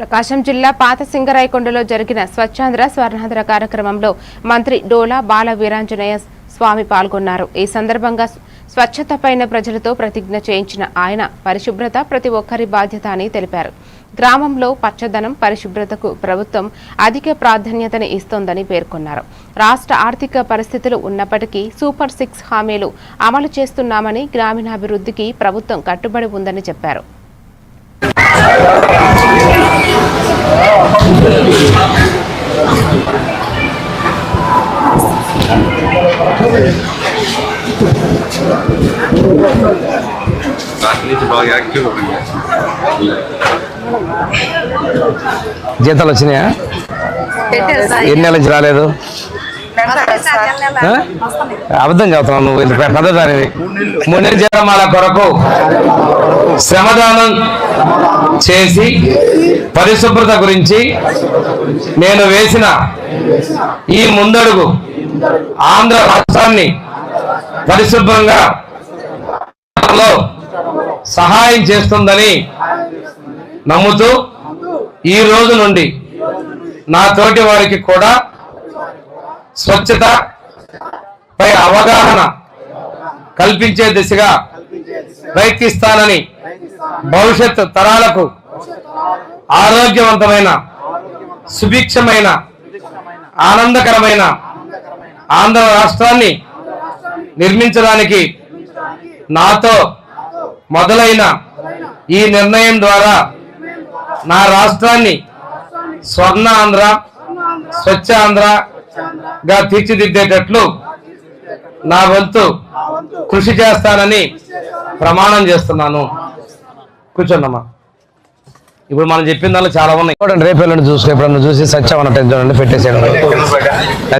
ప్రకాశం జిల్లా పాత సింగరాయకొండలో జరిగిన స్వచ్ఛాంధ్ర స్వర్ణాంధ్ర కార్యక్రమంలో మంత్రి డోలా బాల వీరాంజనేయ స్వామి పాల్గొన్నారు. ఈ సందర్భంగా స్వచ్ఛతపైన ప్రజలతో ప్రతిజ్ఞ చేయించిన ఆయన పరిశుభ్రత ప్రతి ఒక్కరి బాధ్యత అని తెలిపారు. గ్రామంలో పచ్చదనం, పరిశుభ్రతకు ప్రభుత్వం అధిక ప్రాధాన్యతని ఇస్తోందని పేర్కొన్నారు. రాష్ట్ర ఆర్థిక పరిస్థితులు ఉన్నప్పటికీ సూపర్ 6 హామీలు అమలు చేస్తున్నామని, గ్రామీణాభివృద్ధికి ప్రభుత్వం కట్టుబడి ఉందని చెప్పారు. జీతాలు వచ్చినాయా? ఎన్ని నెలల నుంచి రాలేదు? అబద్ధం చెబుతున్నాను. నువ్వు పెద్దదానివి. 3 నెలల జీతమాల కొరకు శ్రమదానం చేసి పరిశుభ్రత గురించి నేను వేసిన ఈ ముందడుగు ఆంధ్ర రాష్ట్రాన్ని పరిశుభ్రంగా సహాయం చేస్తుందని నమ్ముతూ ఈ రోజు నుండి నా తోటి వారికి కూడా స్వచ్ఛత పై అవగాహన కల్పించే దిశగా ప్రయత్నిస్తానని, భవిష్యత్ తరాలకు ఆరోగ్యవంతమైన, సుభిక్షమైన, ఆనందకరమైన ఆంధ్ర రాష్ట్రాన్ని నిర్మించడానికి నాతో మొదలైన ఈ నిర్ణయం ద్వారా నా రాష్ట్రాన్ని స్వర్ణ ఆంధ్ర, స్వచ్ఛ ఆంధ్రగా తీర్చిదిద్దేటట్లు నా వంతు కృషి చేస్తానని ప్రమాణం చేస్తున్నాను. కూర్చోండమ్మా. ఇప్పుడు మనం చెప్పిన దానిలో చాలా ఉన్నాయి. రేపు చూసి ఎప్పుడన్నా చూసి సత్యం అన్నట్టు చూడండి, పెట్టేసేయండి.